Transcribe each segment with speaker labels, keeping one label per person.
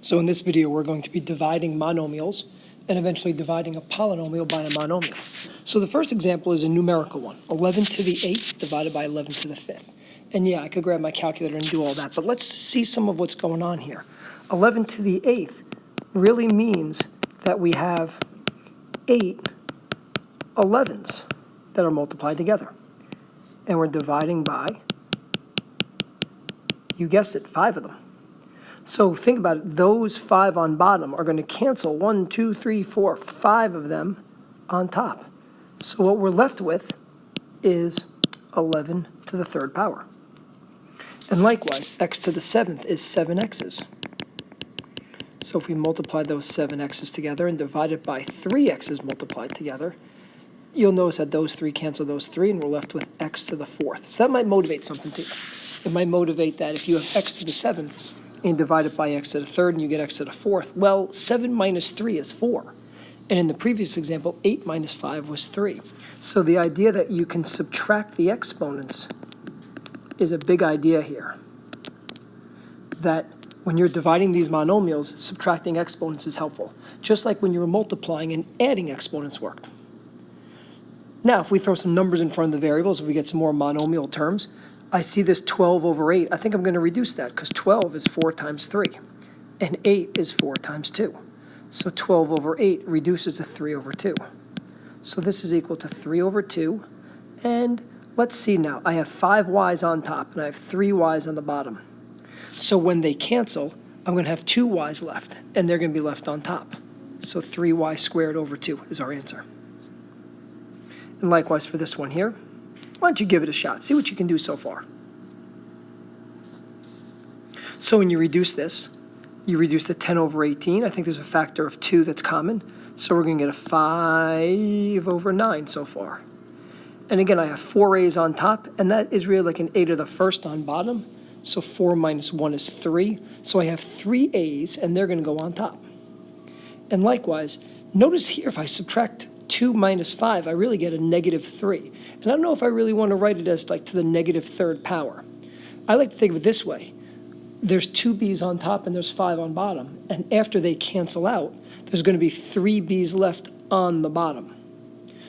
Speaker 1: So in this video, we're going to be dividing monomials and eventually dividing a polynomial by a monomial. So the first example is a numerical one, 11 to the 8th divided by 11 to the 5th. And yeah, I could grab my calculator and do all that, but let's see some of what's going on here. 11 to the 8th really means that we have 8 11s that are multiplied together. And we're dividing by, you guessed it, 5 of them. So think about it, those 5 on bottom are going to cancel 1, 2, 3, 4, 5 of them on top. So what we're left with is 11 to the 3rd power. And likewise, x to the 7th is 7 x's. So if we multiply those 7 x's together and divide it by 3 x's multiplied together, you'll notice that those 3 cancel those 3, and we're left with x to the 4th. So that might motivate something to you. It might motivate that if you have x to the 7th, and divide it by x to the 3rd, and you get x to the 4th. Well, 7 minus 3 is 4. And in the previous example, 8 minus 5 was 3. So the idea that you can subtract the exponents is a big idea here. That when you're dividing these monomials, subtracting exponents is helpful. Just like when you were multiplying and adding exponents worked. Now, if we throw some numbers in front of the variables, if we get some more monomial terms, I see this 12 over 8. I think I'm going to reduce that because 12 is 4 times 3, and 8 is 4 times 2. So 12 over 8 reduces to 3 over 2. So this is equal to 3 over 2. And let's see now. I have 5 y's on top, and I have 3 y's on the bottom. So when they cancel, I'm going to have 2 y's left, and they're going to be left on top. So 3y squared over 2 is our answer. And likewise for this one here. Why don't you give it a shot? See what you can do so far. So when you reduce this, you reduce the 10 over 18. I think there's a factor of 2 that's common. So we're going to get a 5 over 9 so far. And again, I have 4 a's on top, and that is really like an 8 to the 1st on bottom. So 4 minus 1 is 3. So I have 3 a's, and they're going to go on top. And likewise, notice here if I subtract 2 minus 5, I really get a negative 3. And I don't know if I really want to write it as like to the negative 3rd power. I like to think of it this way. There's 2 b's on top and there's 5 on bottom. And after they cancel out, there's going to be 3 b's left on the bottom.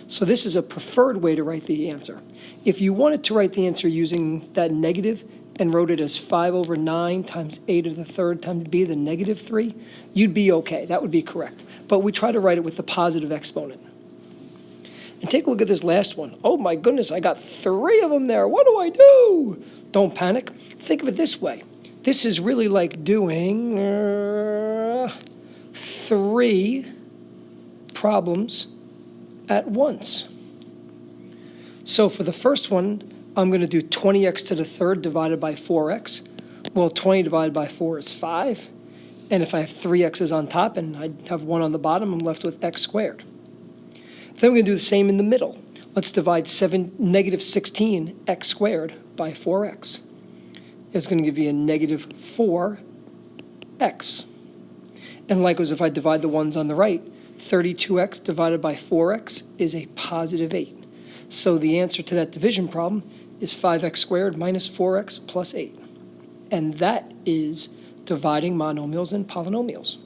Speaker 1: So this is a preferred way to write the answer. If you wanted to write the answer using that negative and wrote it as 5 over 9 times a to the 3rd times b to the negative 3, you'd be okay. That would be correct. But we try to write it with the positive exponent. And take a look at this last one. Oh my goodness, I got 3 of them there. What do I do? Don't panic. Think of it this way. This is really like doing 3 problems at once. So for the first one, I'm going to do 20x to the 3rd divided by 4x. Well, 20 divided by 4 is 5. And if I have 3 x's on top and I have 1 on the bottom, I'm left with x squared. Then we're going to do the same in the middle. Let's divide negative 16x squared by 4x. It's going to give you a negative 4x. And likewise, if I divide the ones on the right, 32x divided by 4x is a positive 8. So the answer to that division problem is 5x squared minus 4x plus 8. And that is dividing monomials and polynomials.